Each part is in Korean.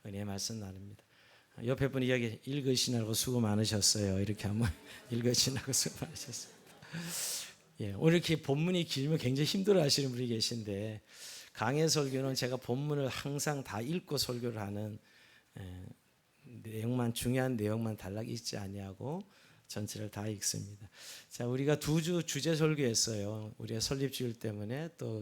은혜의 말씀 나눕니다. 옆에 분 이야기 읽으시느라고 수고 많으셨어요. 이렇게 한번 읽으시느라고 수고 많으셨어요. 예, 오늘 이렇게 본문이 길면 굉장히 힘들어하시는 분이 계신데 강해 설교는 제가 본문을 항상 다 읽고 설교를 하는 내용만 중요한 내용만 단락이 있지 아니하고 전체를 다 읽습니다. 자, 우리가 두 주 주제 설교했어요. 우리가 설립주일 때문에 또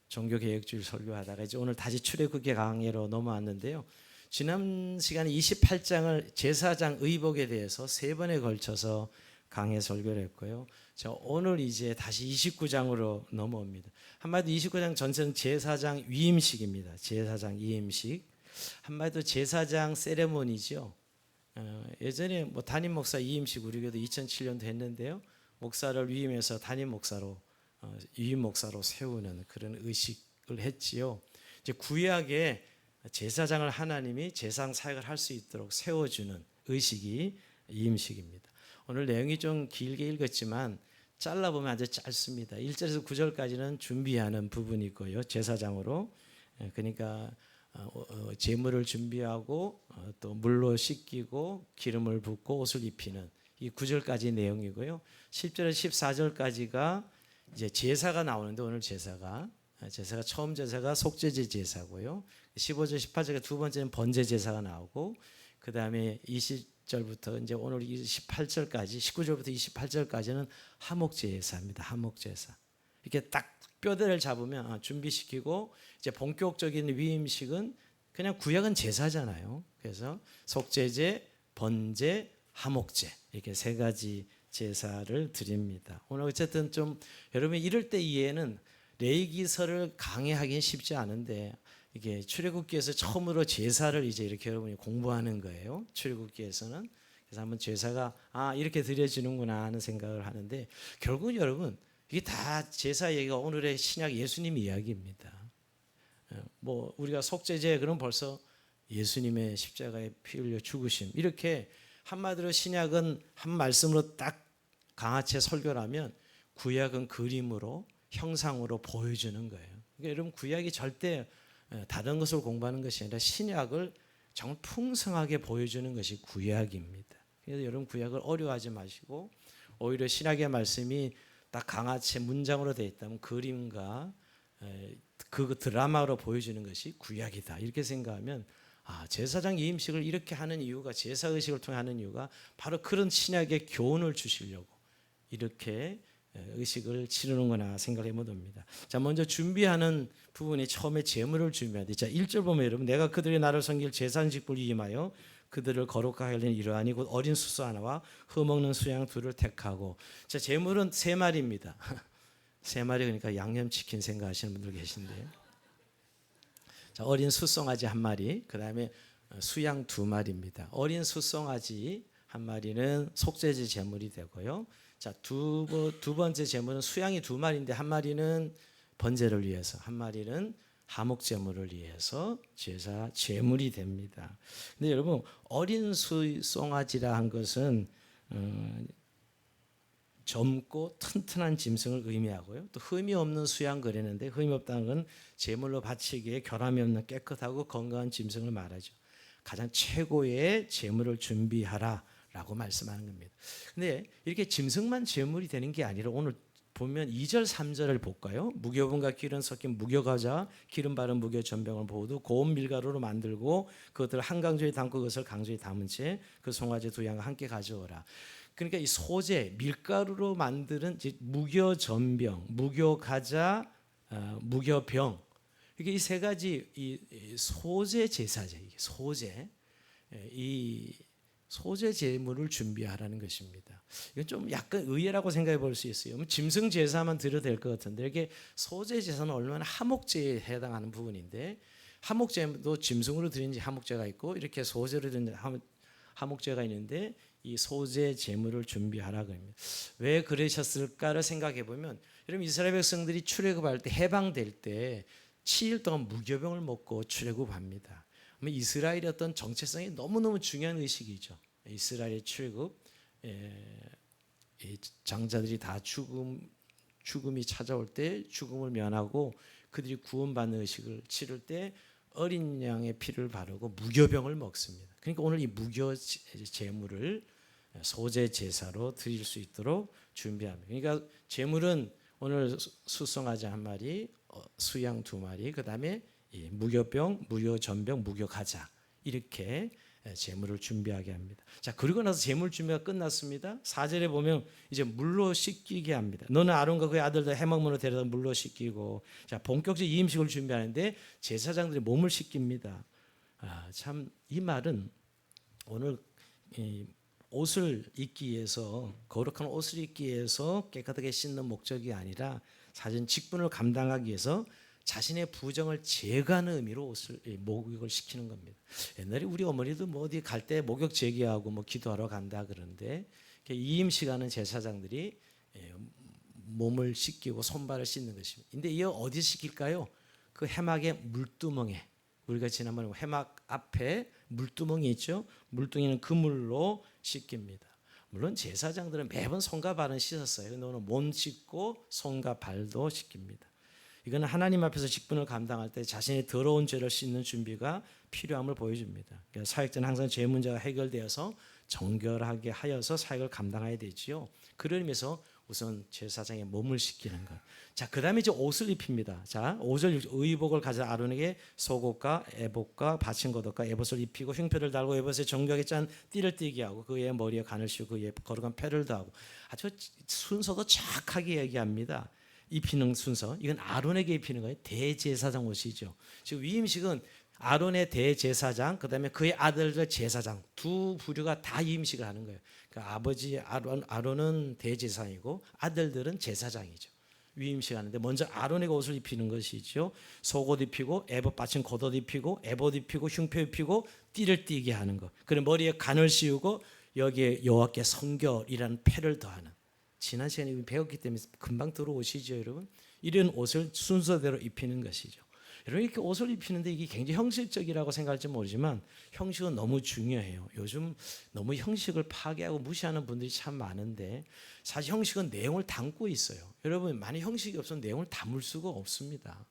종교개혁주일 설교하다가 이제 오늘 다시 출애굽기 강해로 넘어왔는데요. 지난 시간에 28장을 제사장 의복에 대해서 세 번에 걸쳐서 강해 설교를 했고요. 자, 오늘 이제 다시 29장으로 넘어옵니다. 한마디로 29장 전체는 제사장 위임식입니다. 제사장 위임식. 한마디로 제사장 세레모니죠. 예전에 뭐 담임 목사 위임식 우리 교도 2007년도 했는데요. 목사를 위임해서 담임 목사로 위임 목사로 세우는 그런 의식을 했지요. 이제 구약에 제사장을 하나님이 제사장 사역을 할 수 있도록 세워주는 의식이 위임식입니다. 오늘 내용이 좀 길게 읽었지만 잘라보면 아주 짧습니다. 1절에서 9절까지는 준비하는 부분이고요. 제사장으로 그러니까 제물을 준비하고 또 물로 씻기고 기름을 붓고 옷을 입히는 이 9절까지 내용이고요. 10절에서 14절까지가 이제 제사가 나오는데 오늘 제사가 처음 제사가 속죄제 제사고요. 15절 18절에 두 번째는 번제 제사가 나오고 그 다음에 20절부터 이제 오늘 28절까지 19절부터 28절까지는 화목 제사입니다. 화목 제사. 이렇게 딱 뼈대를 잡으면 준비시키고 이제 본격적인 위임식은 그냥 구약은 제사잖아요. 그래서 속죄제, 번제, 화목제 이렇게 세 가지 제사를 드립니다. 오늘 어쨌든 좀 여러분 이럴 때 이해는 레위기서를 강해하기는 쉽지 않은데 이게 출애굽기에서 처음으로 제사를 이제 이렇게 여러분이 공부하는 거예요. 출애굽기에서는 그래서 한번 제사가 이렇게 드려지는구나 하는 생각을 하는데 결국 여러분 이게 다 제사 얘기가 오늘의 신약 예수님 이야기입니다. 뭐 우리가 속죄제 그럼 벌써 예수님의 십자가에 피 흘려 죽으심 이렇게 한마디로 신약은 한 말씀으로 딱 강화체 설교라면 구약은 그림으로 형상으로 보여주는 거예요. 그러니까 여러분 구약이 절대 다른 것을 공부하는 것이 아니라 신약을 정말 풍성하게 보여주는 것이 구약입니다. 그래서 여러분 구약을 어려워하지 마시고 오히려 신약의 말씀이 딱 강화체 문장으로 되어 있다면 그림과 그 드라마로 보여주는 것이 구약이다. 이렇게 생각하면 제사장 이임식을 이렇게 하는 이유가 제사의식을 통해 하는 이유가 바로 그런 신약의 교훈을 주시려고 이렇게 의식을 치르는구나 생각해 보됩니다. 자, 먼저 준비하는 부분이 처음에 제물을 준비하는데 자, 1절 보면 여러분 내가 그들이 나를 섬길 제사식을 위임하여 그들을 거룩하게 하려는 이러하니 곧 어린 수소 하나와 흠없는 수양 둘을 택하고 자, 제물은 세 마리입니다. 세 마리 그러니까 양념치킨 생각하시는 분들 계신데요. 자, 어린 수송아지 한 마리, 그 다음에 수양 두 마리입니다. 어린 수송아지 한 마리는 속죄제 제물이 되고요. 자, 두 번째 제물은 수양이 두 마리인데 한 마리는 번제를 위해서, 한 마리는 하목 제물을 위해서 제사 제물이 됩니다. 근데 여러분 어린 수송아지라 한 것은 젊고 튼튼한 짐승을 의미하고요. 또 흠이 없는 수양 그랬는데 흠이 없다는 건 제물로 바치기에 결함이 없는 깨끗하고 건강한 짐승을 말하죠. 가장 최고의 제물을 준비하라라고 말씀하는 겁니다. 근데 이렇게 짐승만 제물이 되는 게 아니라 오늘 보면 2절 3절을 볼까요? 무교분과 기름 섞인 무교과자 기름 바른 무교 전병을 모두 고운 밀가루로 만들고 그것들을 한 강조에 담고 그것을 강조에 담은 채 그 송아지 두 양과 함께 가져오라. 그러니까 이 소재 밀가루로 만드는 무교 전병, 무교 과자, 무교 병. 이게 이 세 가지 이 소재 제사제, 이게 소재, 이 소재 제물을 준비하라는 것입니다. 이건 좀 약간 의외라고 생각해 볼 수 있어요. 짐승 제사만 드려도 될 것 같은데 이게 소재 제사는 얼마나 하목제에 해당하는 부분인데 하목제도 짐승으로 드린 하목제가 있고 이렇게 소재로 드린 하목제가 있는데 이 소재 제물을 준비하라 그럽니다. 왜 그러셨을까를 생각해 보면 여러분 이스라엘 백성들이 출애굽할 때 해방될 때 7일 동안 무교병을 먹고 출애굽합니다. 이스라엘의 어떤 정체성이 너무너무 중요한 의식이죠. 이스라엘의 출애굽 장자들이 다 죽음이 찾아올 때 죽음을 면하고 그들이 구원받는 의식을 치를 때 어린 양의 피를 바르고 무교병을 먹습니다. 그러니까 오늘 이 무교 제물을 소제 제사로 드릴 수 있도록 준비합니다. 그러니까 제물은 오늘 수송아지 한 마리, 수양 두 마리, 그다음에 무교병, 무교전병, 무교가자 이렇게 제물을 준비하게 합니다. 자, 그리고 나서 제물 준비가 끝났습니다. 4절에 보면 이제 물로 씻기게 합니다. 너는 아론과 그의 아들들 해먹물로 데려다 물로 씻기고, 자, 본격적 이임식을 준비하는데 제사장들이 몸을 씻깁니다. 참 이 말은 오늘 옷을 입기 위해서, 거룩한 옷을 입기 위해서 깨끗하게 씻는 목적이 아니라 사실 직분을 감당하기 위해서 자신의 부정을 제거하는 의미로 옷을 목욕을 시키는 겁니다. 옛날에 우리 어머니도 뭐 어디 갈 때 목욕 제기하고 뭐 기도하러 간다 그러는데, 이임식하는 제사장들이 몸을 씻기고 손발을 씻는 것입니다. 근데 이 어디 씻길까요? 그 해막의 물두멍에, 우리가 지난번에 해막 앞에 물두멍이 있죠. 물두멍에는 그물로 씻깁니다. 물론 제사장들은 매번 손과 발은 씻었어요. 근데 오늘 몸 씻고 손과 발도 씻깁니다. 이거는 하나님 앞에서 직분을 감당할 때 자신의 더러운 죄를 씻는 준비가 필요함을 보여줍니다. 그러니까 사역자는 항상 죄 문제가 해결되어서 정결하게 하여서 사역을 감당해야 되지요. 그런 의미에서 우선 제사장의 몸을 씻기는 것. 자, 그다음에 이제 옷을 입힙니다. 자, 5절 의복을 가진 아론에게 속옷과 에봇과 받침겉옷과 에봇을 입히고 흉표를 달고 에봇에 정교하게 짠 띠를 띠게 하고 그의 머리에 간을 씌우고 그의 거룩한 패를 더하고, 아주 순서도 정확하게 얘기합니다. 입히는 순서, 이건 아론에게 입히는 거예요. 대제사장 옷이죠. 지금 위임식은 아론의 대제사장, 그다음에 그의 아들들 제사장 두 부류가 다 위임식을 하는 거예요. 그러니까 아버지 아론은 대제사장이고 아들들은 제사장이죠. 위임식 하는데 먼저 아론에게 옷을 입히는 것이죠. 속옷 입히고 에봇 받침 겉옷 입히고 에봇 입히고 흉표 입히고 띠를 띠게 하는 것. 그리고 머리에 간을 씌우고 여기에 여호와께 성결이라는 패를 더하는. 지난 시간에 배웠기 때문에 금방 들어오시죠, 여러분. 이런 옷을 순서대로 입히는 것이죠. 여러분, 이렇게 옷을 입히는데 이게 굉장히 형식적이라고 생각할지 모르지만 형식은 너무 중요해요. 요즘 너무 형식을 파괴하고 무시하는 분들이 참 많은데 사실 형식은 내용을 담고 있어요. 여러분, 만약 형식이 없으면 내용을 담을 수가 없습니다.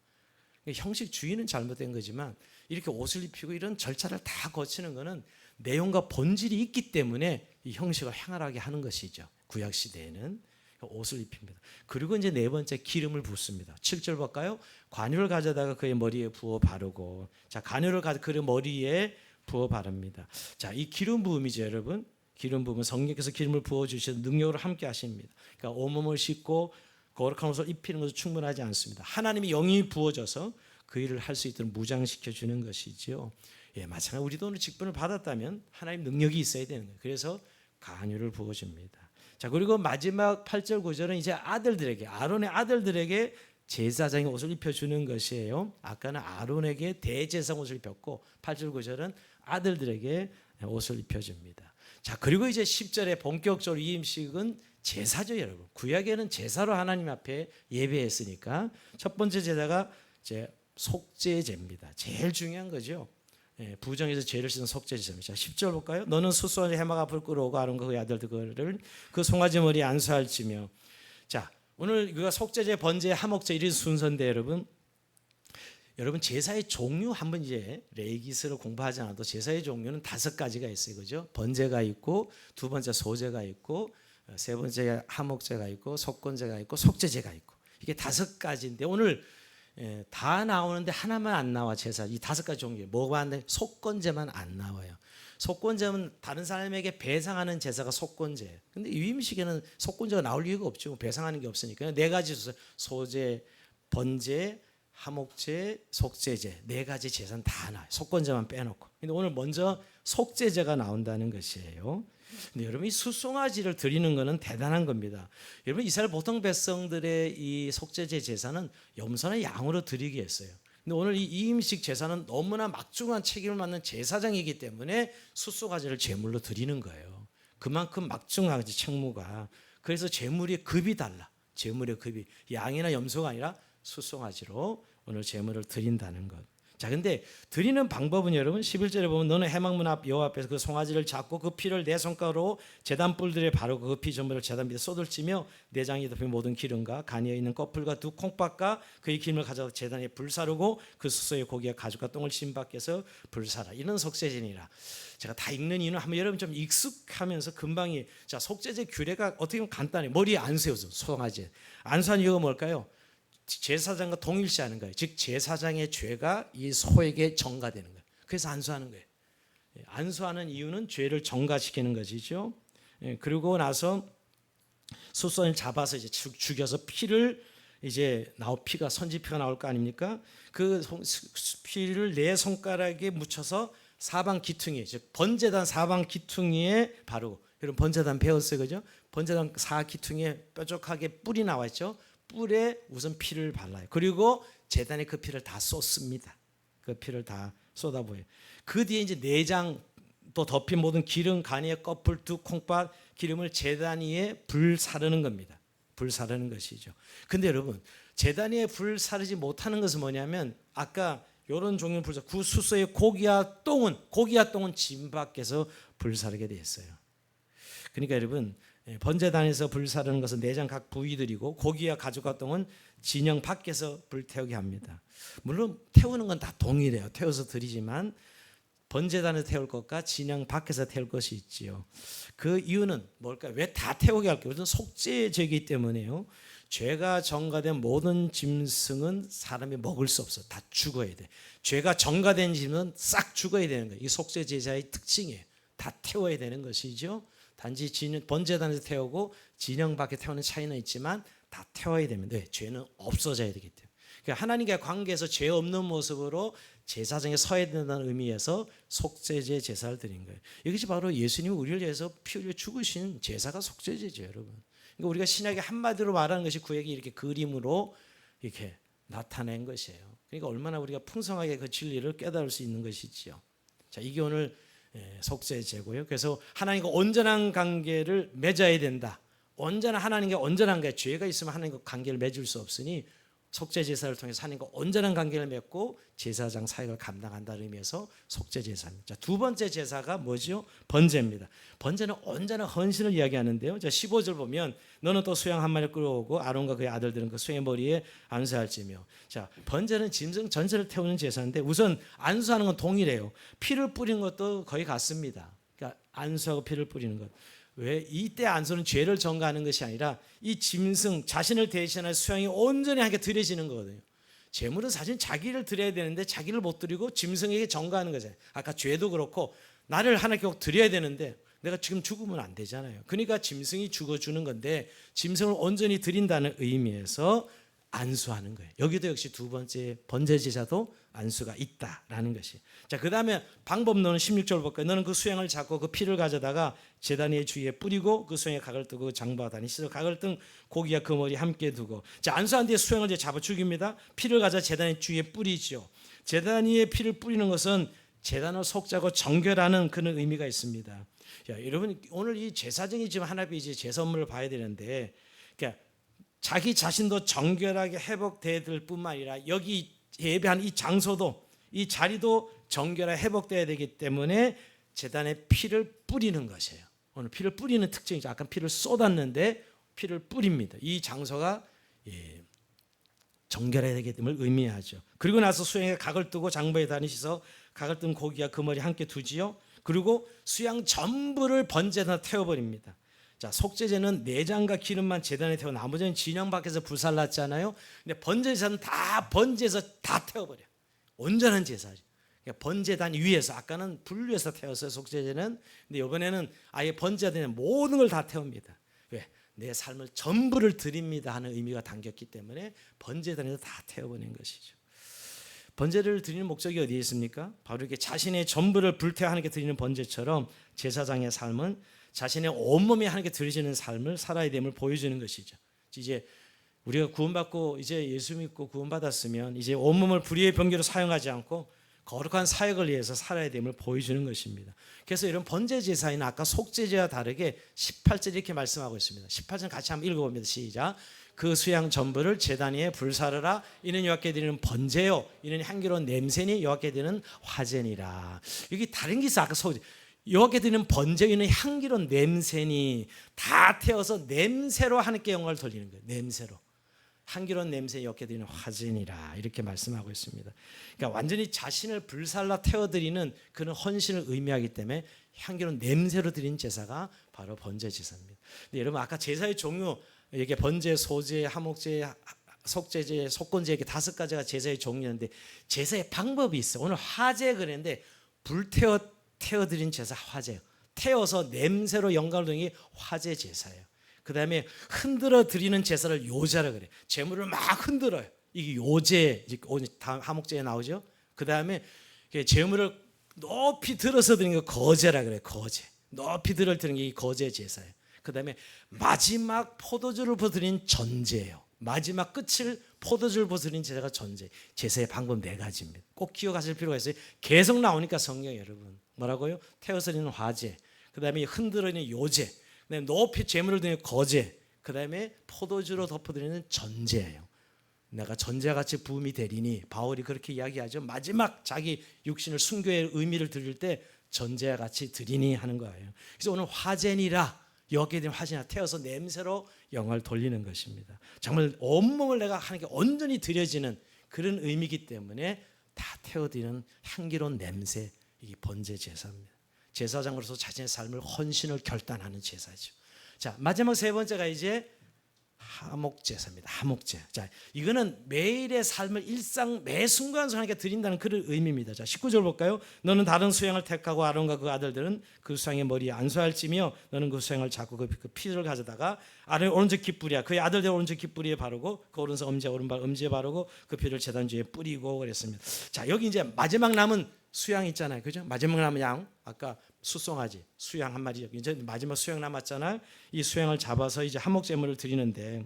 형식주의는 잘못된 거지만 이렇게 옷을 입히고 이런 절차를 다 거치는 것은 내용과 본질이 있기 때문에 이 형식을 행하게 하는 것이죠. 구약 시대에는 옷을 입힙니다. 그리고 이제 네 번째 기름을 붓습니다. 7절 볼까요? 관유를 가져다가 그의 머리에 부어 바르고, 자, 관유를 가져 그의 머리에 부어 바릅니다. 자, 이 기름 부음이죠, 여러분. 기름 부음은 성령께서 기름을 부어 주셔서 능력으로 함께 하십니다. 그러니까 온몸을 씻고 거룩한 옷을 입히는 것은 충분하지 않습니다. 하나님이 영이 부어져서 그 일을 할 수 있도록 무장시켜 주는 것이지요. 예, 마찬가지로 우리도 오늘 직분을 받았다면 하나님 능력이 있어야 되는 거예요. 그래서 관유를 부어 줍니다. 자, 그리고 마지막 8절 9절은 이제 아들들에게, 아론의 아들들에게 제사장의 옷을 입혀주는 것이에요. 아까는 아론에게 대제사장 옷을 입혔고 8절 9절은 아들들에게 옷을 입혀줍니다. 자, 그리고 이제 10절에 본격적으로 이임식은 제사죠, 여러분. 구약에는 제사로 하나님 앞에 예배했으니까 첫 번째 제사가 이제 속죄제입니다. 제일 중요한 거죠. 부정에서 죄를 씻는 속죄제입니다. 10절 볼까요? 너는 수소한 해막 앞을 끌어오고 아론과 그의 아들들을 그 송아지 머리에 안수할지며. 자, 오늘 우리가 속죄제, 번제, 하목제 이런 순서인데 여러분 제사의 종류 한번 이제 레위기스를 공부하지 않아도 제사의 종류는 5가지가 있어요, 그죠? 번제가 있고 두 번째 소제가 있고 세 번째 하목제가 있고 속건제가 있고 속죄제가 있고, 이게 5가지인데 오늘 다 나오는데 하나만 안 나와. 제사 이 5가지 종류 뭐가 안 돼? 속건제만 안 나와요. 속건제는 다른 사람에게 배상하는 제사가 속건제. 근데 위임식에는 속건제가 나올 이유가 없죠. 배상하는 게 없으니까 4가지 소제, 번제, 하목제, 속죄제 4가지 제사는 다 나와요. 속건제만 빼놓고. 근데 오늘 먼저 속죄제가 나온다는 것이에요. 근데 여러분, 이 수송아지를 드리는 것은 대단한 겁니다. 여러분, 이스라엘 보통 백성들의 이 속죄제 제사는 염소나 양으로 드리게 했어요. 근데 오늘 이 이임식 제사는 너무나 막중한 책임을 맡는 제사장이기 때문에 수송아지를 제물로 드리는 거예요. 그만큼 막중하지 책무가. 그래서 제물의 급이 달라. 제물의 급이 양이나 염소가 아니라 수송아지로 오늘 제물을 드린다는 것. 자, 근데 드리는 방법은 여러분 11절에 보면 너는 회막문 앞 여호와 앞에서 그 송아지를 잡고 그 피를 내 손가락으로 제단 뿔들에 바르고 그 피 전부를 제단 밑에 쏟을지며 내장이 덮인 모든 기름과 간이어 있는 꺼풀과 두 콩밥과 그의 기름을 가져다 제단에 불사르고 그 수소의 고기와 가죽과 똥을 심 밖에서 불사라. 이런 속죄제니라. 제가 다 읽는 이유는 한번 여러분 좀 익숙하면서 금방이 자 속죄제 규례가 어떻게 보면 간단해. 머리에 안 세워져. 송아지 안수한 이유가 뭘까요? 제사장과 동일시하는 거예요. 즉 제사장의 죄가 이 소에게 전가되는 거예요. 그래서 안수하는 거예요. 안수하는 이유는 죄를 전가시키는 것이죠. 그리고 나서 수선을 잡아서 이제 죽여서 피를 이제 피가 선지피가 나올 거 아닙니까? 그 피를 내 손가락에 묻혀서 사방 기퉁이 즉 번제단 사방 기퉁이에 바르고 여러분 번제단 배웠어요, 그죠? 번제단 사기퉁이에 뾰족하게 뿔이 나와 있죠. 뿔에 우선 피를 발라요. 그리고 제단에 그 피를 다 쏟습니다. 그 피를 다 쏟아부어요. 그 뒤에 이제 내장 또 덮인 모든 기름, 간이의 꺼풀, 두 콩팥 기름을 제단 위에 불 사르는 겁니다. 불 사르는 것이죠. 근데 여러분 제단 위에 불 사르지 못하는 것은 뭐냐면 아까 이런 종류의 불사 구수소의 고기와 똥은 짐 밖에서 불 사르게 돼 있어요. 그러니까 여러분 번제단에서 불 사르는 것은 내장 각 부위들이고 고기와 가죽과 똥은 진영 밖에서 불 태우게 합니다. 물론 태우는 건 다 동일해요. 태워서 드리지만 번제단에서 태울 것과 진영 밖에서 태울 것이 있지요. 그 이유는 뭘까요? 왜 다 태우게 할까요? 우선 속죄제이기 때문에요. 죄가 전가된 모든 짐승은 사람이 먹을 수 없어. 다 죽어야 돼. 죄가 전가된 짐은 싹 죽어야 되는 거예요. 이 속죄제사의 특징이에요. 다 태워야 되는 것이죠. 단지 번제단에서 태우고 진영 밖에 태우는 차이는 있지만 다 태워야 됩니다. 왜? 죄는 없어져야 되기 때문에. 그러니까 하나님과의 관계에서 죄 없는 모습으로 제사장에 서야 된다는 의미에서 속죄제 제사를 드린 거예요. 이것이 바로 예수님이 우리를 위해서 피 흘려 죽으신 제사가 속죄제죠, 여러분. 그러니까 우리가 신약의 한마디로 말하는 것이 구약이 이렇게 그림으로 이렇게 나타낸 것이에요. 그러니까 얼마나 우리가 풍성하게 그 진리를 깨달을 수 있는 것이지요. 자, 이게 오늘 속죄제고요. 그래서 하나님과 온전한 관계를 맺어야 된다. 하나님과 온전한 관계, 죄가 있으면 하나님과 관계를 맺을 수 없으니 속죄 제사를 통해서 하나님과 온전한 관계를 맺고 제사장 사역을 감당한다는 의미에서 속죄 제사입니다. 자, 두 번째 제사가 뭐죠? 번제입니다. 번제는 온전한 헌신을 이야기하는데요. 자, 15절 보면 너는 또 수양 한 마리를 끌어오고 아론과 그의 아들들은 그 수양의 머리에 안수할지며. 자, 번제는 짐승 전체를 태우는 제사인데 우선 안수하는 건 동일해요. 피를 뿌리는 것도 거의 같습니다. 그러니까 안수하고 피를 뿌리는 것. 왜? 이때 안수는 죄를 전가하는 것이 아니라 이 짐승 자신을 대신할 수양이 온전히 하게 드려지는 거거든요. 제물은 사실 자기를 드려야 되는데 자기를 못 드리고 짐승에게 전가하는 거잖아요. 아까 죄도 그렇고 나를 하나님께 꼭 드려야 되는데 내가 지금 죽으면 안 되잖아요. 그러니까 짐승이 죽어주는 건데 짐승을 온전히 드린다는 의미에서 안수하는 거예요. 여기도 역시 두 번째 번제 제사도 안수가 있다라는 것이. 자, 그다음에 방법론은 16절 볼까요? 너는 그 수양을 잡고 그 피를 가져다가 제단 위에 주위에 뿌리고 그 수양에 각을 뜨고 장부와 다니 씻어 각을 뜬 고기와 그 머리 함께 두고. 자, 안수한 뒤에 수양을 이제 잡아 죽입니다. 피를 가져 제단 주위에 뿌리죠. 제단 위에 피를 뿌리는 것은 제단을 속죄하고 정결하는 그런 의미가 있습니다. 자, 여러분 오늘 이 제사장이 지금 하나님의 이제 제선물을 봐야 되는데, 그러니까 자기 자신도 정결하게 회복돼야 될 뿐만 아니라 여기 예배한 이 장소도 이 자리도 정결하게 회복돼야 되기 때문에 제단에 피를 뿌리는 것이에요. 오늘 피를 뿌리는 특징이죠. 아까 피를 쏟았는데 피를 뿌립니다. 이 장소가 정결해야 되기 때문에 의미하죠. 그리고 나서 수양에 각을 뜨고 장부에 다니셔서 각을 뜬 고기와 그 머리 함께 두지요. 그리고 수양 전부를 번제단에 태워버립니다. 자, 속죄제는 내장과 기름만 제단에 태워 나머지는 진영 밖에서 불살랐잖아요. 근데 번제제사는 다 번제에서 다 태워버려. 온전한 제사죠. 그러니까 번제단 위에서 아까는 불 위에서 태웠어요, 속죄제는. 근데 이번에는 아예 번제단에 모든 걸 다 태웁니다. 왜? 내 삶을 전부를 드립니다 하는 의미가 담겼기 때문에 번제단에서 다 태워버리는 것이죠. 번제를 드리는 목적이 어디에 있습니까? 바로 이렇게 자신의 전부를 불태워 하나님께 드리는 번제처럼 제사장의 삶은 자신의 온몸이 하나님께 드려지는 삶을 살아야 됨을 보여주는 것이죠. 이제 우리가 구원받고 이제 예수 믿고 구원받았으면 이제 온몸을 불의의 병기로 사용하지 않고 거룩한 사역을 위해서 살아야 됨을 보여주는 것입니다. 그래서 이런 번제 제사에는 아까 속죄제와 다르게 18절 이렇게 말씀하고 있습니다. 18절 같이 한번 읽어봅니다. 시작. 그 수양 전부를 제단 위에 불사르라. 이는 여호와께 드리는 번제요 이는 향기로운 냄새니 여호와께 드리는 화제니라. 여기 다른 게 있어. 아까 여호와께 드리는 번제는 향기로운 냄새니, 다 태워서 냄새로 하나님께 영광을 돌리는 거예요. 냄새로. 향기로운 냄새 여호와께 드리는 화제니라 이렇게 말씀하고 있습니다. 그러니까 완전히 자신을 불살라 태워드리는 그런 헌신을 의미하기 때문에 향기로운 냄새로 드린 제사가 바로 번제 제사입니다. 근데 여러분 아까 제사의 종류, 이게 번제, 소제, 하목제, 속제제, 속건제 이렇게 5가지가 제사의 종류인데 제사의 방법이 있어요. 오늘 화제 그랬는데 태워드린 제사 화제예요. 태워서 냄새로 영광을 드리는 게 화제 제사예요. 그 다음에 흔들어 드리는 제사를 요제라 그래요. 제물을 막 흔들어요. 이게 요제, 다음 하목제에 나오죠. 그 다음에 제물을 높이 들어서 드리는 게 거제라 그래요. 거제. 높이 들어 드리는 게 거제 제사예요. 그 다음에 마지막 포도주를 부어드린 전제예요. 마지막 끝을 포도주를 부어드린 제사가 전제. 제사의 방법 4가지입니다. 꼭 기억하실 필요가 있어요. 계속 나오니까 성경 여러분. 뭐라고요? 태워서 드리는 화제. 그 다음에 흔들어 드리는 요제. 그다음에 높이 제물을 드리는 거제, 그 다음에 포도주로 덮어드리는 전제예요. 내가 전제와 같이 부음이 되리니, 바울이 그렇게 이야기하죠. 마지막 자기 육신을 순교의 의미를 드릴 때 전제와 같이 드리니 하는 거예요. 그래서 오늘 화제니라, 여기에 대한 화제나 태워서 냄새로 영광을 돌리는 것입니다. 정말 온몸을 내가 하나님께 온전히 드려지는 그런 의미이기 때문에 다 태워드리는 향기로운 냄새, 이게 번제 제사입니다. 제사장으로서 자신의 삶을 헌신을 결단하는 제사죠. 자, 마지막 3번째가 이제 하목제사입니다. 하목제. 자, 이거는 매일의 삶을 일상 매 순간 하나님께 드린다는 그런 의미입니다. 자, 19절 볼까요? 너는 다른 수양을 택하고 아론과 그 아들들은 그 수양의 머리에 안수할지며 너는 그 수양을 잡고 그 피를 가져다가 아론의 오른쪽 깃뿌리야 그의 아들들 오른쪽 깃뿌리에 바르고 그 오른손 엄지에 오른발 엄지에 바르고 그 피를 제단 주에 뿌리고 그랬습니다. 자, 여기 이제 마지막 남은 수양 있잖아요. 그죠? 마지막 남은 양, 아까 수송아지, 수양 한 마리, 이제 마지막 수양 남았잖아요. 이 수양을 잡아서 이제 하목제물을 드리는데,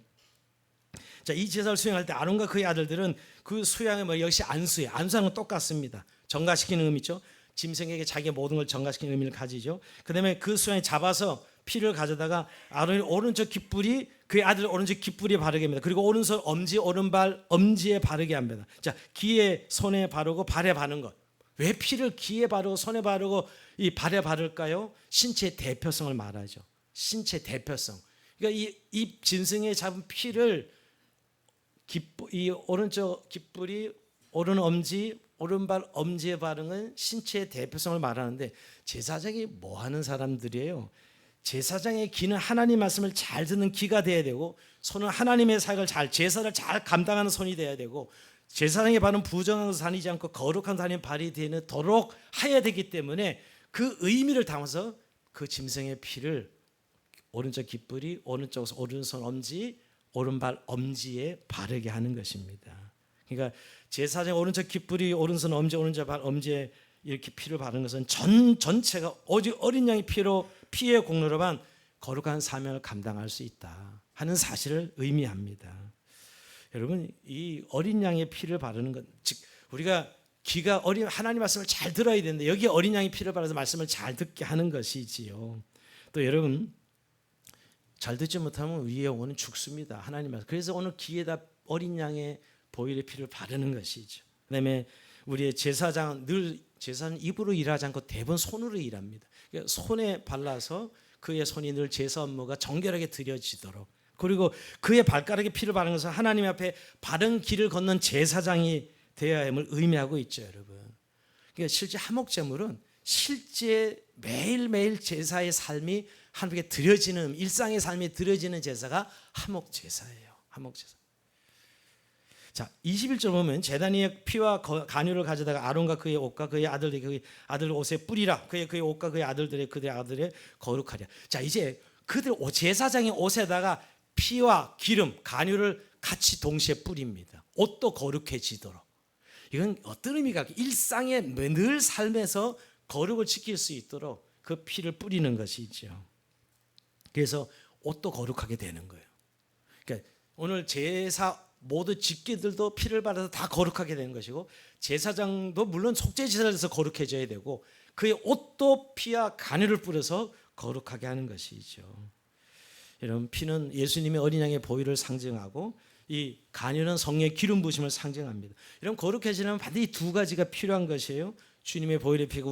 자, 이 제사를 수행할 때 아론과 그의 아들들은 그 수양의 뭐 역시 안수예요. 안수하는 건 똑같습니다. 정가시키는 의미죠. 짐승에게 자기의 모든 걸 정가시키는 의미를 가지죠. 그다음에 그 수양에 잡아서 피를 가져다가 아론의 오른쪽 깃뿌리, 그의 아들 오른쪽 깃뿌리에 바르게 합니다. 그리고 오른손 엄지, 오른발 엄지에 바르게 합니다. 자, 귀에 손에 바르고 발에 바르는 것. 왜 피를 귀에 바르고 손에 바르고 이 발에 바를까요? 신체의 대표성을 말하죠. 신체 대표성. 그러니까 이 짐승에 잡은 피를 이 오른쪽 깃뿌리, 오른 엄지, 오른발 엄지에 바르는 신체의 대표성을 말하는데 제사장이 뭐 하는 사람들이에요? 제사장의 귀는 하나님 말씀을 잘 듣는 귀가 돼야 되고 손은 하나님의 사역을 제사를 잘 감당하는 손이 돼야 되고 제사장의 발은 부정한 것을 다니지 않고 거룩한 다니는 발이 되도록 해야 되기 때문에 그 의미를 담아서 그 짐승의 피를 오른쪽 깃뿌리, 오른손 엄지, 오른발 엄지에 바르게 하는 것입니다. 그러니까 제사장 오른쪽 깃뿌리, 오른손 엄지, 오른쪽 발 엄지에 이렇게 피를 바르는 것은 전체가 오직 어린 양의 피의 공로로만 거룩한 사명을 감당할 수 있다 하는 사실을 의미합니다. 여러분, 이 어린 양의 피를 바르는 것, 즉 우리가 귀가 하나님 말씀을 잘 들어야 되는데 여기 어린 양의 피를 바라서 말씀을 잘 듣게 하는 것이지요. 또 여러분, 잘 듣지 못하면 우리의 영혼은 죽습니다. 하나님 말씀. 그래서 오늘 귀에다 어린 양의 보혈의 피를 바르는 것이죠. 그다음에 우리의 제사장은 입으로 일하지 않고 대부분 손으로 일합니다. 손에 발라서 그의 손이 늘 제사 업무가 정결하게 드려지도록, 그리고 그의 발가락에 피를 바르는 것은 하나님 앞에 바른 길을 걷는 제사장이 되어야 함을 의미하고 있죠, 여러분. 그러니까 실제 하목제물은 실제 매일매일 제사의 삶이 하나님께 드려지는, 일상의 삶이 드려지는 제사가 하목제사예요. 하목제사. 자, 21절 보면 제단 위에 피와 간유를 가져다가 아론과 그의 옷과 그의 아들들이 그의 아들 옷에 뿌리라. 그의 옷과 그의 그들의 아들의 거룩하랴. 자, 이제 그들 제사장의 옷에다가 피와 기름, 간유를 같이 동시에 뿌립니다. 옷도 거룩해지도록. 이건 어떤 의미가, 일상의 늘 삶에서 거룩을 지킬 수 있도록 그 피를 뿌리는 것이죠. 그래서 옷도 거룩하게 되는 거예요. 그러니까 오늘 제사 모두 집기들도 피를 발라서 다 거룩하게 되는 것이고, 제사장도 물론 속죄 제사를 해서 거룩해져야 되고, 그의 옷도 피와 간유를 뿌려서 거룩하게 하는 것이죠. 여러분, 피는 예수님의 어린 양의 보혈을 상징하고 이 간유는 성령의 기름 부심을 상징합니다. 여러분, 거룩해지려면 반드시 두 가지가 필요한 것이에요. 주님의 보혈의 피가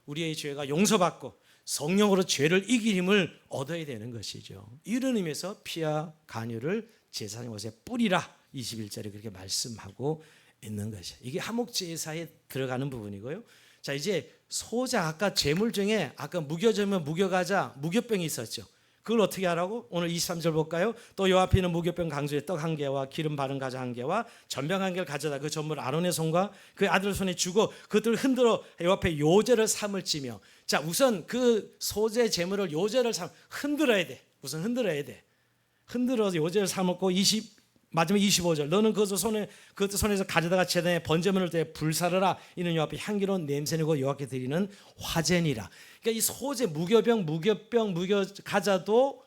우리의 죄가 용서받고 성령으로 죄를 이길 힘을 얻어야 되는 것이죠. 이런 의미에서 피와 간유를 제사장 옷에 뿌리라 21절에 그렇게 말씀하고 있는 것이에요. 이게 화목제사에 들어가는 부분이고요. 자, 이제 소자, 아까 제물 중에 아까 무교제면 무교가자, 무교병이 있었죠. 그걸 어떻게 하라고? 오늘 23절 볼까요? 또 요 앞에 있는 무교병 강수에 떡 한 개와 기름 바른 가자 한 개와 전병 한 개를 가져다 그 전물 아론의 손과 그 아들 손에 주고 그것들을 흔들어 요 앞에 요제를 삼을 찌며. 자, 우선 그 소제 제물을 요제를 흔들어야 돼. 우선 흔들어야 돼. 흔들어서 요제를 삼고 마지막 25절 너는 그것을 손에서 가져다가 제단에 번제물을 대 불사르라. 이는 요 앞에 향기로운 냄새내고 여호와께 드리는 화제니라. 그러니까 이 소제 무교병 무교가자도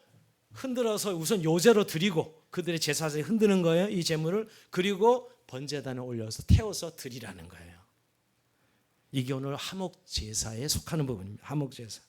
흔들어서 우선 요제로 드리고 그들의 제사장이 흔드는 거예요. 이 제물을. 그리고 번제단에 올려서 태워서 드리라는 거예요. 이게 오늘 화목제사에 속하는 부분입니다. 화목제사.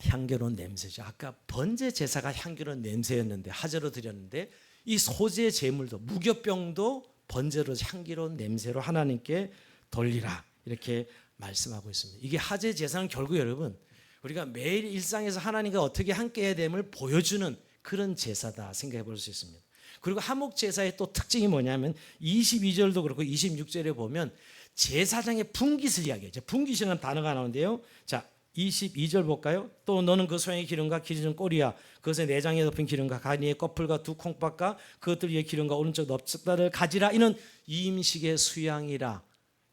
향기로운 냄새죠. 아까 번제 제사가 향기로운 냄새였는데 화제로 드렸는데 이 소제 제물도 무교병도 번제로 향기로운 냄새로 하나님께 돌리라 이렇게 말씀하고 있습니다. 이게 화제 제사는 결국 여러분 우리가 매일 일상에서 하나님과 어떻게 함께해야 됨을 보여주는 그런 제사다 생각해 볼 수 있습니다. 그리고 화목 제사의 또 특징이 뭐냐면 22절도 그렇고 26절에 보면 제사장의 분깃을 이야기해요. 분깃이라는 단어가 나오는데요. 자, 22절 볼까요? 또 너는 그 소양의 기름과 기름 꼬리야 그것의 내장에 덮인 기름과 가니의 꺼풀과 두 콩밥과 그것들 위에 기름과 오른쪽 넙죽다를 가지라. 이는 이임식의 수양이라.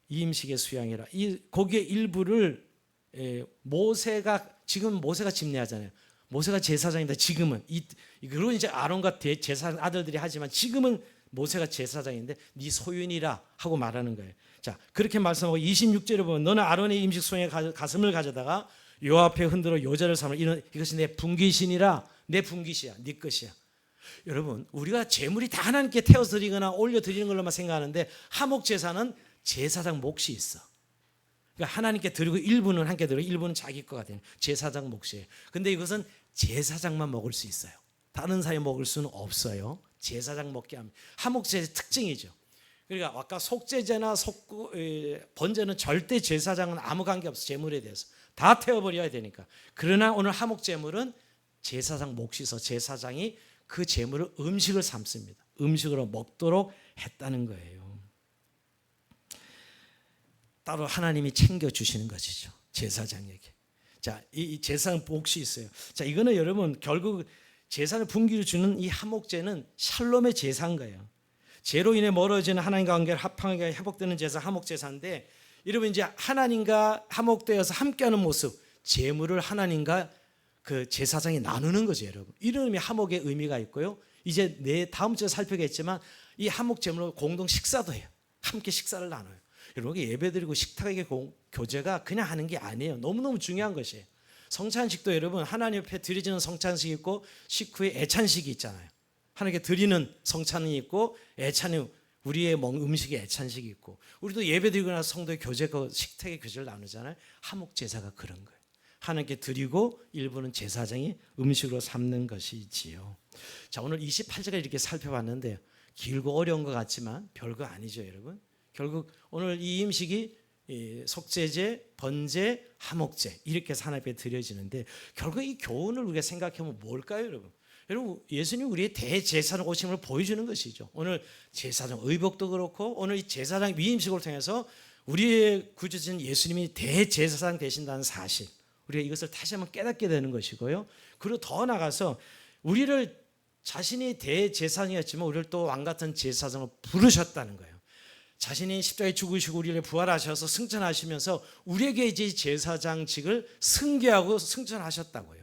이임식의 수양이라. 이 거기에 일부를 지금 모세가 집례하잖아요. 모세가 제사장인데 지금은 그리고 이제 아론과 제사장 아들들이 하지만 지금은 모세가 제사장인데 네 소윤이라 하고 말하는 거예요. 자, 그렇게 말씀하고 26절에 보면 너는 아론의 임식 소양의 가슴을 가져다가 요 앞에 흔들어 요제를 삼을 이것이 내 분깃이니라. 내 분깃이야. 네 것이야. 여러분, 우리가 제물이 다 하나님께 태워서 드리거나 올려 드리는 걸로만 생각하는데 화목 제사는 제사장 몫이 있어. 그러니까 하나님께 드리고 일부는 함께 드리고 일부는 자기 거가 되는 제사장 몫이에요. 근데 이것은 제사장만 먹을 수 있어요. 다른 사람이 먹을 수는 없어요. 제사장 먹게 합니다. 화목제의 특징이죠. 그러니까 아까 속제제나 번제는 절대 제사장은 아무 관계 없어. 제물에 대해서 다 태워버려야 되니까. 그러나 오늘 화목제물은 제사장 몫이 있어 제사장이 그 제물을 음식을 삼습니다. 음식으로 먹도록 했다는 거예요. 따로 하나님이 챙겨주시는 것이죠. 제사장에게. 자, 이 제사장 몫이 있어요. 자, 이거는 여러분 결국 제사를 분기를 주는 이 화목제는 샬롬의 제사인 거예요. 죄로 인해 멀어지는 하나님과 관계를 합하게 회복되는 제사 화목제사인데 여러분 이제 하나님과 화목되어서 함께하는 모습 제물을 하나님과 그 제사장이 나누는 거죠. 여러분 이런 의미 화목의 의미가 있고요. 이제 다음 주에 살펴보겠지만 이 화목 제물로 공동 식사도 해요. 함께 식사를 나눠요. 여러분 예배드리고 식탁의 교제가 그냥 하는 게 아니에요. 너무너무 중요한 것이에요. 성찬식도 여러분 하나님 옆에 드려지는 성찬식이 있고 식후에 애찬식이 있잖아요. 하나님께 드리는 성찬이 있고 애찬이 우리의 음식의 애찬식이 있고 우리도 예배드리고 나서 성도의 교제 식탁의 교제를 나누잖아요. 화목 제사가 그런 거예요. 하나님께 드리고 일부는 제사장이 음식으로 삼는 것이지요. 자, 오늘 28절을 이렇게 살펴봤는데 길고 어려운 것 같지만 별거 아니죠, 여러분. 결국 오늘 이 음식이 속제제, 번제, 화목제 이렇게 해서 하나님 앞에 드려지는데 결국 이 교훈을 우리가 생각해보면 뭘까요, 여러분? 여러분 예수님 우리의 대제사장 오심을 보여주는 것이죠. 오늘 제사장 의복도 그렇고 오늘 이 제사장 위임식을 통해서 우리의 구주신 예수님이 대제사장 되신다는 사실 우리가 이것을 다시 한번 깨닫게 되는 것이고요. 그리고 더 나가서 우리를 자신이 대제사장이었지만 우리를 또 왕같은 제사장으로 부르셨다는 거예요. 자신이 십자가에 죽으시고 우리를 부활하셔서 승천하시면서 우리에게 이제 제사장직을 승계하고 승천하셨다고요.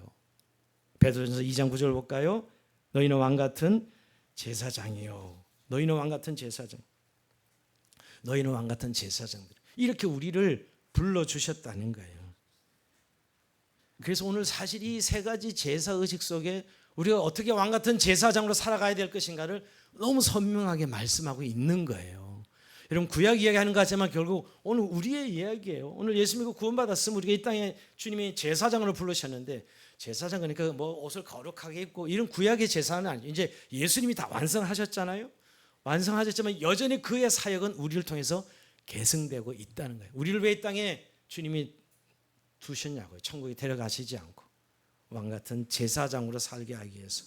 베드로전서 2장 9절 볼까요? 너희는 왕같은 제사장이요. 너희는 왕같은 제사장. 너희는 왕같은 제사장들. 이렇게 우리를 불러주셨다는 거예요. 그래서 오늘 사실 이 세 가지 제사 의식 속에 우리가 어떻게 왕같은 제사장으로 살아가야 될 것인가를 너무 선명하게 말씀하고 있는 거예요. 여러분 구약 이야기하는 것 같지만 결국 오늘 우리의 이야기예요. 오늘 예수 믿고 구원받았으면 우리가 이 땅에 주님이 제사장으로 부르셨는데 제사장 그러니까 뭐 옷을 거룩하게 입고 이런 구약의 제사는 아니에요. 이제 예수님이 다 완성하셨잖아요. 완성하셨지만 여전히 그의 사역은 우리를 통해서 계승되고 있다는 거예요. 우리를 왜 이 땅에 주님이 두셨냐고요. 천국에 데려가시지 않고 왕 같은 제사장으로 살게 하기 위해서.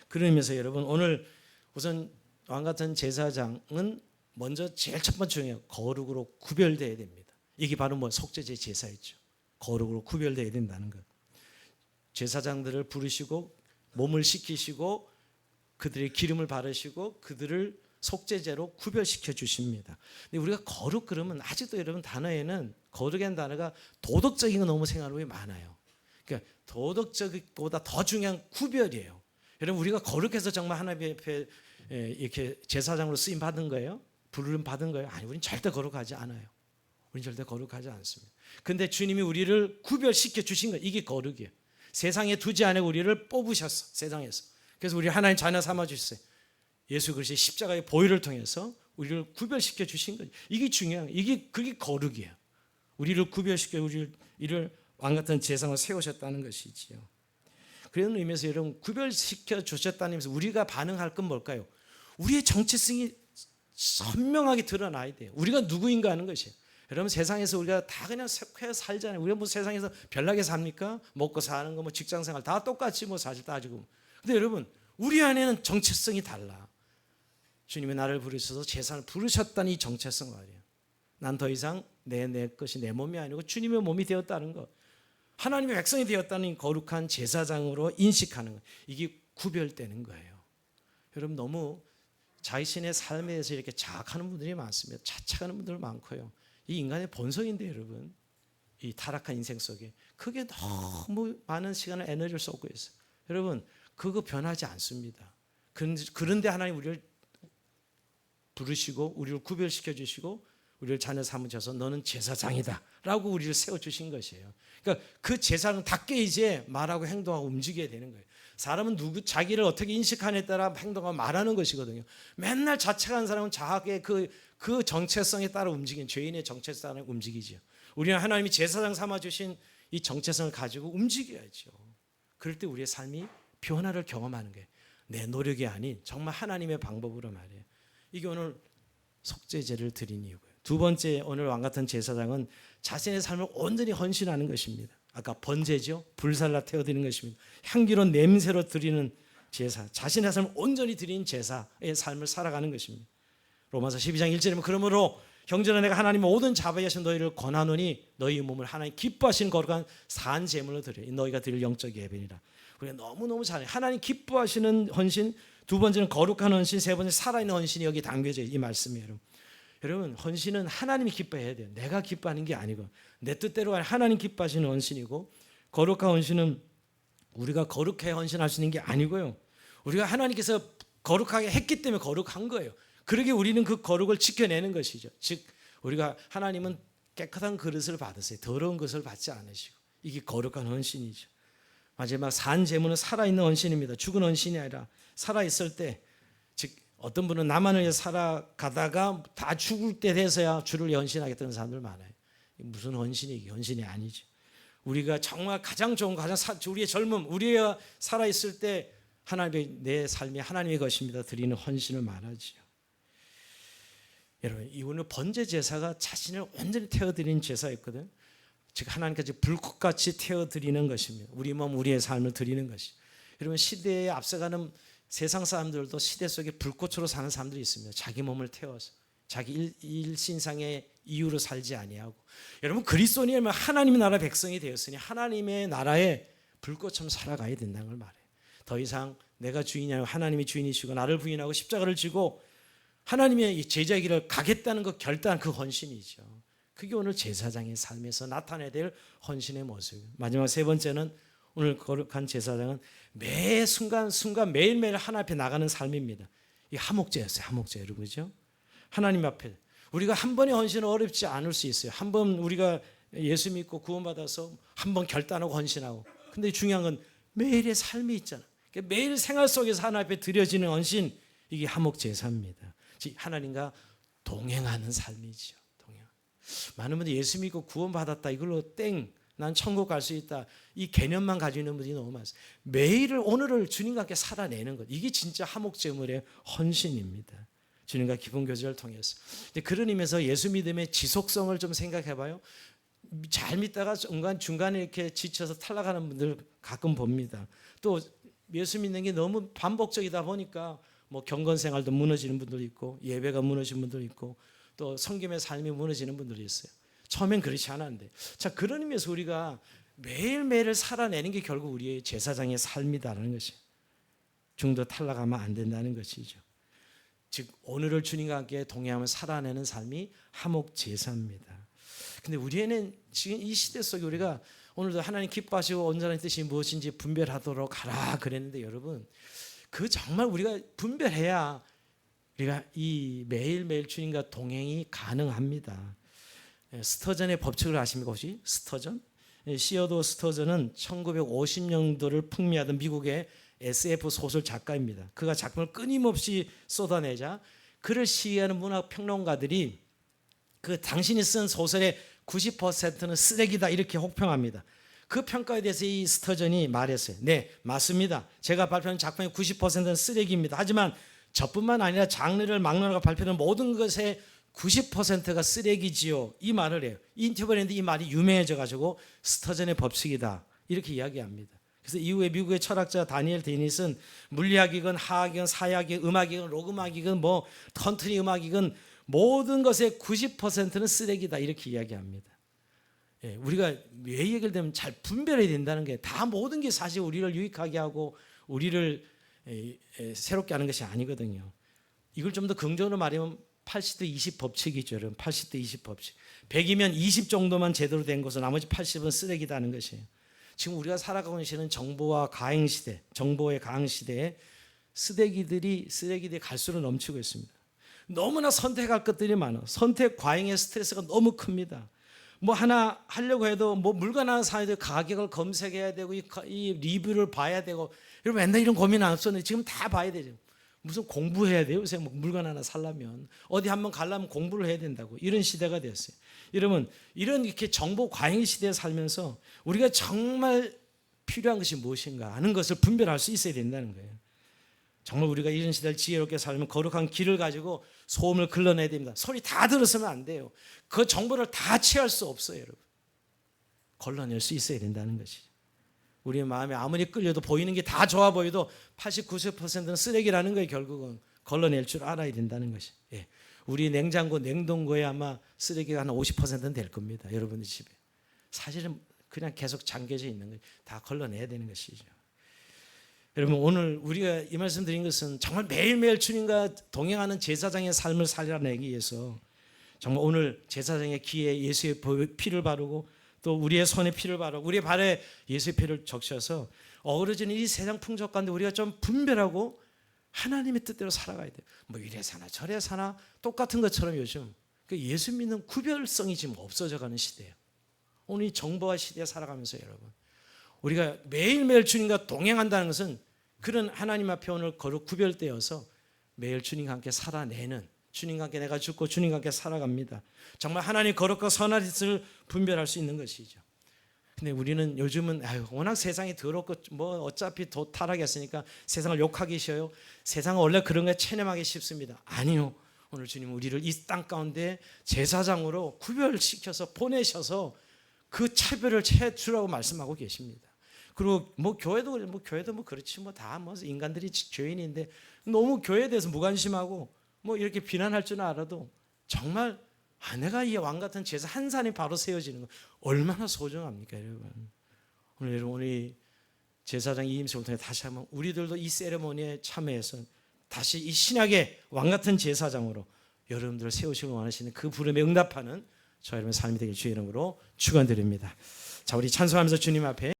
그러면서 여러분 오늘 우선 왕 같은 제사장은 먼저 제일 첫 번째 중요해요. 거룩으로 구별되어야 됩니다. 이게 바로 뭐 속죄제 제사였죠. 거룩으로 구별되어야 된다는 것. 제사장들을 부르시고 몸을 씻기시고 그들의 기름을 바르시고 그들을 속죄제로 구별시켜 주십니다. 근데 우리가 거룩 그러면 아직도 여러분 단어에는 거룩이라는 단어가 도덕적인 거 너무 생각하는 게 많아요. 그러니까 도덕적보다 더 중요한 구별이에요. 여러분 우리가 거룩해서 정말 하나님 앞에 이렇게 제사장으로 쓰임 받은 거예요? 부름 받은 거예요? 아니, 우리는 절대 거룩하지 않아요. 우리는 절대 거룩하지 않습니다. 근데 주님이 우리를 구별시켜 주신 거 이게 거룩이에요. 세상에 두지 않고 우리를 뽑으셨어. 세상에서. 그래서 우리 하나님 자녀 삼아 주셨어요. 예수 그리스도의 십자가의 보혈을 통해서 우리를 구별시켜 주신 거죠. 이게 중요한 거예요. 그게 거룩이에요. 우리를 구별시켜 우리를 왕 같은 제사장을 세우셨다는 것이지요. 그런 의미에서 여러분 구별시켜 주셨다는 의미에서 우리가 반응할 건 뭘까요? 우리의 정체성이 선명하게 드러나야 돼요. 우리가 누구인가 하는 것이에요. 여러분 세상에서 우리가 다 그냥 살잖아요. 우리가 뭐 세상에서 별나게 삽니까? 먹고 사는 거 뭐 직장생활 다 똑같이 뭐 사실 따지고. 근데 여러분 우리 안에는 정체성이 달라. 주님이 나를 부르셔서 제사를 부르셨다는 이 정체성 말이에요. 난 더 이상 내 것이 내 몸이 아니고 주님의 몸이 되었다는 것. 하나님의 백성이 되었다는 거룩한 제사장으로 인식하는 것. 이게 구별되는 거예요. 여러분 너무 자신의 삶에 대해서 이렇게 자학하는 분들이 많습니다. 자책하는 분들 많고요. 이 인간의 본성인데 여러분 이 타락한 인생 속에 그게 너무 많은 시간을 에너지를 쏟고 있어요. 여러분 그거 변하지 않습니다. 그런데 하나님 우리를 부르시고 우리를 구별시켜 주시고 우리를 자녀 삼으셔서 너는 제사장이다 라고 우리를 세워주신 것이에요. 그러니까 그 제사장답게 이제 말하고 행동하고 움직여야 되는 거예요. 사람은 자기를 어떻게 인식하느냐에 따라 행동하고 말하는 것이거든요. 맨날 자책하는 사람은 자학의 그 정체성에 따라 움직이는 죄인의 정체성에 움직이죠. 우리는 하나님이 제사장 삼아주신 이 정체성을 가지고 움직여야죠. 그럴 때 우리의 삶이 변화를 경험하는 거예요. 내 노력이 아닌 정말 하나님의 방법으로 말이에요. 이게 오늘 속죄제를 드린 이유고요. 두 번째 오늘 왕 같은 제사장은 자신의 삶을 온전히 헌신하는 것입니다. 아까 번제죠. 불살라 태워드리는 것입니다. 향기로운 냄새로 드리는 제사. 자신의 삶을 온전히 드린 제사의 삶을 살아가는 것입니다. 로마서 12장 1절에 그러므로 형제나 내가 하나님의 모든 자비에 하신 너희를 권하노니 너희 몸을 하나님 기뻐하시는 거룩한 산 제물로 드려 너희가 드릴 영적 예배니라. 우리가 너무너무 잘해요. 하나님 기뻐하시는 헌신, 두 번째는 거룩한 헌신, 세 번째 살아있는 헌신이 여기 담겨져 이 말씀이에요. 여러분 헌신은 하나님이 기뻐해야 돼요. 내가 기뻐하는 게 아니고 내 뜻대로 하나님 기뻐하시는 헌신이고 거룩한 헌신은 우리가 거룩해 헌신할 수 있는 게 아니고요. 우리가 하나님께서 거룩하게 했기 때문에 거룩한 거예요. 그러게 우리는 그 거룩을 지켜내는 것이죠. 즉 우리가 하나님은 깨끗한 그릇을 받으세요. 더러운 것을 받지 않으시고 이게 거룩한 헌신이죠. 마지막 산 제물은 살아있는 헌신입니다. 죽은 헌신이 아니라 살아있을 때 즉 어떤 분은 나만을 위해 살아가다가 다 죽을 때 돼서야 주를 헌신하겠다는 사람들 많아요. 무슨 헌신이 이게 헌신이 아니죠. 우리가 정말 가장 좋은 우리의 젊음 우리가 살아있을 때 하나님의 내 삶이 하나님의 것입니다. 드리는 헌신을 말하죠. 여러분 이거는 번제 제사가 자신을 완전히 태워드리는 제사였거든. 즉 하나님께서 불꽃같이 태워드리는 것입니다. 우리 몸 우리의 삶을 드리는 것이. 여러분 시대에 앞서가는 세상 사람들도 시대 속에 불꽃으로 사는 사람들이 있습니다. 자기 몸을 태워서 자기 일신상의 이유로 살지 아니하고. 여러분 그리스도인이면 하나님의 나라 백성이 되었으니 하나님의 나라에 불꽃처럼 살아가야 된다는 걸 말해요. 더 이상 내가 주인이 아니고 하나님이 주인이시고 나를 부인하고 십자가를 지고 하나님의 제자의 길을 가겠다는 그 결단 그 헌신이죠. 그게 오늘 제사장의 삶에서 나타내야 될 헌신의 모습이에요. 마지막 세 번째는 오늘 거룩한 제사장은 매 순간 매일매일 하나님 앞에 나가는 삶입니다. 이 화목제였어요. 화목제 여러분 그죠? 하나님 앞에 우리가 한 번의 헌신은 어렵지 않을 수 있어요. 한 번 우리가 예수 믿고 구원받아서 한 번 결단하고 헌신하고. 근데 중요한 건 매일의 삶이 있잖아. 매일 생활 속에서 하나님 앞에 드려지는 헌신 이게 화목제사입니다. 즉 하나님과 동행하는 삶이죠. 동행. 많은 분들이 예수 믿고 구원받았다 이걸로 난 천국 갈 수 있다 이 개념만 가지고 있는 분들이 너무 많습니다. 매일을 오늘을 주님과 함께 살아내는 것, 이게 진짜 화목제물의 헌신입니다. 주님과 기쁜 교제를 통해서. 그런 의미에서 예수 믿음의 지속성을 좀 생각해봐요. 잘 믿다가 중간에 이렇게 지쳐서 탈락하는 분들 가끔 봅니다. 또 예수 믿는 게 너무 반복적이다 보니까 뭐 경건 생활도 무너지는 분들도 있고 예배가 무너지는 분들도 있고 또 섬김의 삶이 무너지는 분들이 있어요. 처음엔 그렇지 않았는데, 자, 그런 의미에서 우리가 매일매일을 살아내는 게 결국 우리의 제사장의 삶이다라는 것이에요. 중도 탈락하면 안 된다는 것이죠. 즉 오늘을 주님과 함께 동행하며 살아내는 삶이 화목 제사입니다. 근데 우리에는 지금 이 시대 속에 우리가 오늘도 하나님 기뻐하시고 온전한 뜻이 무엇인지 분별하도록 하라 그랬는데, 여러분 그 정말 우리가 분별해야 우리가 이 매일매일 주님과 동행이 가능합니다. 스터전의 법칙을 아십니까? 혹시 스터전? 시어도 스터전은 1950년도를 풍미하던 미국의 SF 소설 작가입니다. 그가 작품을 끊임없이 쏟아내자 그를 시기하는 문학 평론가들이 그 당신이 쓴 소설의 90%는 쓰레기다 이렇게 혹평합니다. 그 평가에 대해서 이 스터전이 말했어요. 네, 맞습니다. 제가 발표한 작품의 90%는 쓰레기입니다. 하지만 저뿐만 아니라 장르를 막론하고 발표하는 모든 것의 90%가 쓰레기지요. 이 말을 해요. 인터뷰를 했는데 이 말이 유명해져 가지고 스터전의 법칙이다 이렇게 이야기합니다. 그래서 이후에 미국의 철학자 다니엘 데니슨 물리학이건 화학이건 사약이건 음악이건 록음악이건 뭐 컨트리 음악이건 모든 것의 90%는 쓰레기다 이렇게 이야기합니다. 우리가 왜 얘기를 되면 잘 분별해야 된다는 게, 다 모든 게 사실 우리를 유익하게 하고 우리를 새롭게 하는 것이 아니거든요. 이걸 좀 더 긍정으로 말하면 80대 20 법칙이죠. 여러분 80대 20 법칙. 100이면 20 정도만 제대로 된 것은 나머지 80은 쓰레기다는 것이에요. 지금 우리가 살아가고 있는 시대는 정보와 가행 시대, 정보의 가행 시대에 쓰레기들이 갈수록 넘치고 있습니다. 너무나 선택할 것들이 많아. 선택 과잉의 스트레스가 너무 큽니다. 뭐 하나 하려고 해도 뭐 물건 하나 사야 되고 가격을 검색해야 되고 이 리뷰를 봐야 되고, 여러분 맨날 이런 고민 안 했었는데 지금 다 봐야 되죠. 무슨 공부해야 돼요? 요새 뭐 물건 하나 살려면 어디 한번 가려면 공부를 해야 된다고, 이런 시대가 됐어요. 여러분 이런 이렇게 정보 과잉 시대에 살면서 우리가 정말 필요한 것이 무엇인가 하는 것을 분별할 수 있어야 된다는 거예요. 정말 우리가 이런 시대를 지혜롭게 살면 거룩한 길을 가지고 소음을 걸러내야 됩니다. 소리 다 들었으면 안 돼요. 그 정보를 다 취할 수 없어요, 여러분. 걸러낼 수 있어야 된다는 것이죠. 우리의 마음에 아무리 끌려도 보이는 게 다 좋아 보여도 80, 90%는 쓰레기라는 거예요. 결국은 걸러낼 줄 알아야 된다는 것이. 우리 냉장고, 냉동고에 아마 쓰레기가 한 50%는 될 겁니다. 여러분의 집에. 사실은 그냥 계속 잠겨져 있는 거예요. 다 걸러내야 되는 것이죠. 여러분 오늘 우리가 이 말씀 드린 것은 정말 매일매일 주님과 동행하는 제사장의 삶을 살아내기 위해서 정말 오늘 제사장의 귀에 예수의 피를 바르고 또 우리의 손에 피를 바르고 우리의 발에 예수의 피를 적셔서 어우러지는 이 세상 풍속 가운데 우리가 좀 분별하고 하나님의 뜻대로 살아가야 돼요. 뭐 이래 사나 저래 사나 똑같은 것처럼 요즘 예수 믿는 구별성이 지금 없어져 가는 시대예요. 오늘 이 정보화 시대에 살아가면서 여러분 우리가 매일매일 주님과 동행한다는 것은 그런 하나님 앞에 오늘 거룩 구별되어서 매일 주님과 함께 살아내는, 주님과 함께 내가 죽고 주님과 함께 살아갑니다. 정말 하나님 거룩과 선한 뜻을 분별할 수 있는 것이죠. 근데 우리는 요즘은 워낙 세상이 더럽고 뭐 어차피 도 타락했으니까 세상을 욕하기 쉬워요. 세상은 원래 그런 게 체념하기 쉽습니다. 아니요. 오늘 주님 우리를 이 땅 가운데 제사장으로 구별시켜서 보내셔서 그 차별을 채주라고 말씀하고 계십니다. 그리고 뭐 교회도 그렇지 뭐 다 뭐 인간들이 죄인인데 너무 교회에 대해서 무관심하고 뭐 이렇게 비난할 줄 알아도 정말 내가 이 왕 같은 제사 한 산이 바로 세워지는 거 얼마나 소중합니까, 여러분? 오늘 여러분 우리 제사장 이임식을 통해 다시 한번 우리들도 이 세레모니에 참여해서 다시 이 신약의 왕 같은 제사장으로 여러분들을 세우시길 원하시는 그 부름에 응답하는 저 여러분의 삶이 되길 주의 이름으로 축원드립니다. 자, 우리 찬송하면서 주님 앞에